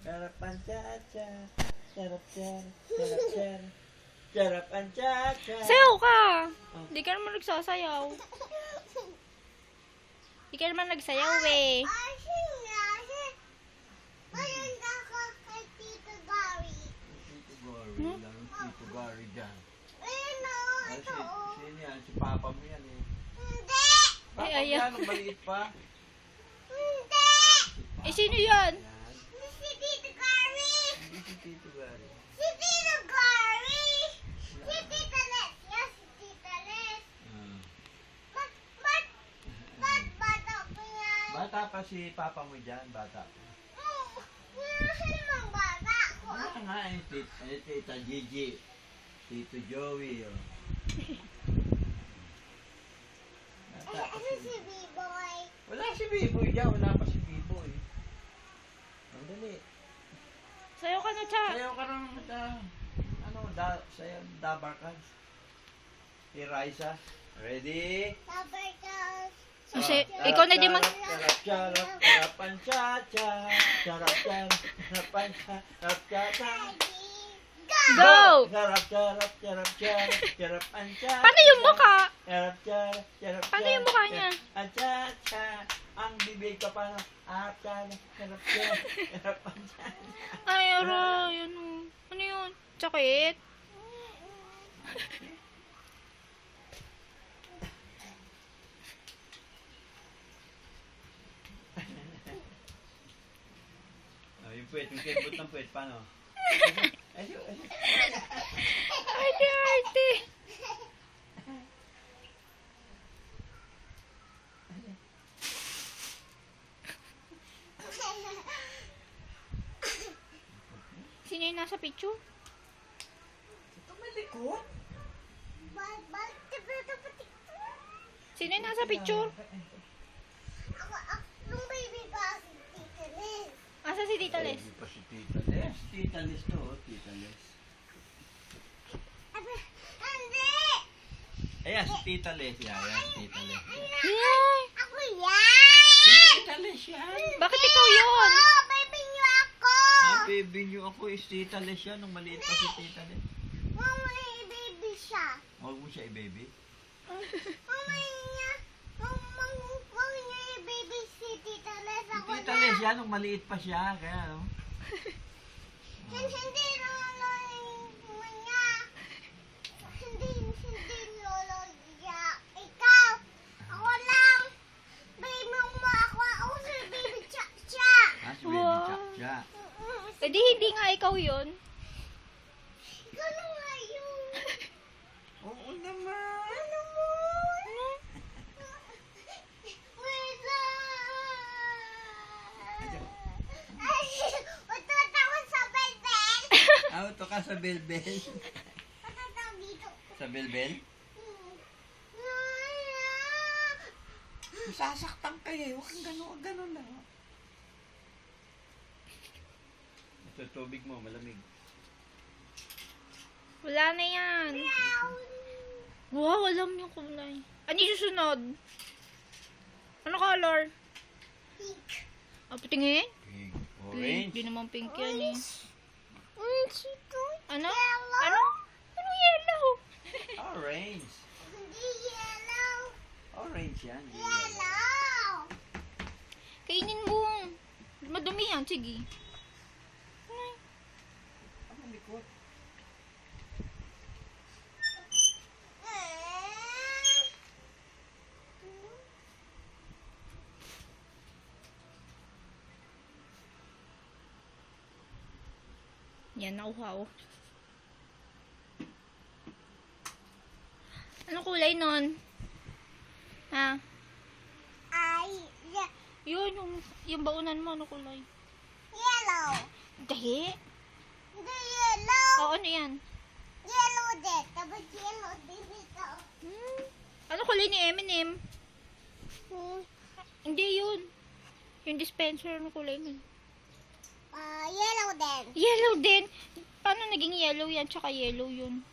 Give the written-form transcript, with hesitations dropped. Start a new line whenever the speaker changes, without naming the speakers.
Sarapan cha-cha. Sarap-char. Sarap-char. Sarapan cha-cha.
Sayaw ka!
Oh.
Hindi ka naman nagsasayaw. Hindi ka naman nagsayaw eh.
Tito Gary lang. Tito Gary dyan. Sino yan? Si Papa mo yan eh. Papa mo
Ay,
yan, nung maliit pa.
Eh, sino yan?
Yan. Hindi si Tito Gary. Bata pa si Papa mo dyan, bata pa. Wala nga eh, Tita Gigi, Tito Joey, oh. Bata pa si... Wala si Biboy dyan, wala pa si Biboy. Ang dali.
Sayaw ka na, Cha.
Sayaw ka ng, sayaw, Dabarkads. Si Raisa. Ready?
Kasi, ikaw na di mag...
Charap, charapan, cha-cha. Charap, charapan, charap, cha-cha.
Go!
Charap, charap, charap, charap, charapan, cha-cha.
Paano yung mukha?
Charap, charap, charap,
Paano yung mukha niya?
Cha-cha. Ang bibig ka pa na. Charap, charap, charapan, cha-cha.
Ay, aray. Ano yun? Sakit?
Yung puwet, yung kembot ng puwet, paano?
Ate, ate. Sino yung nasa picture?
Ito may likod?
Sino yung nasa picture? Asa si Tita Les?
Hindi pa si Tita Les. Tita Les to, Tita Les. Ayan, si Tita Les. Ayan, si Tita Les.
Yay!
Si Tita Les yan.
Bakit ikaw yun?
Ah, baby niyo ako is Tita Les yan. Nung maliit pa si Tita Les. Huwag mo siya i-baby. Tita Les yan. Nung maliit pa siya. Kaya, no? Ah, si baby
Wow.
Chak siya.
Eh di hindi nga ikaw yun.
Oo naman. Auto ka sa belbel. Sa belbel? Masasaktan kayo. Huwag kang gano'n lang. Ito tubig mo, malamig.
Wala na yan. Wow, alam yung kulay. Ano yung susunod? Ano color? Ah, patingin?
Pink.
Pink.
Orange.
Di naman pink yan eh. Ano? Ano? Ano yellow?
Orange. Orange yan.
Kainin mo. Madumi yan. Sige. Ay.
Ang likod.
Yan, nauhaw. Ano kulay nun? Ha? Yun, yung baunan mo, ano kulay? Dahi? Oo, ano yan? Ano kulay ni Eminem? Hindi yun. Yung dispenser, ano kulay nun?
Yellow din.
Yellow din. Paano naging yellow yan? Tsaka yellow yun.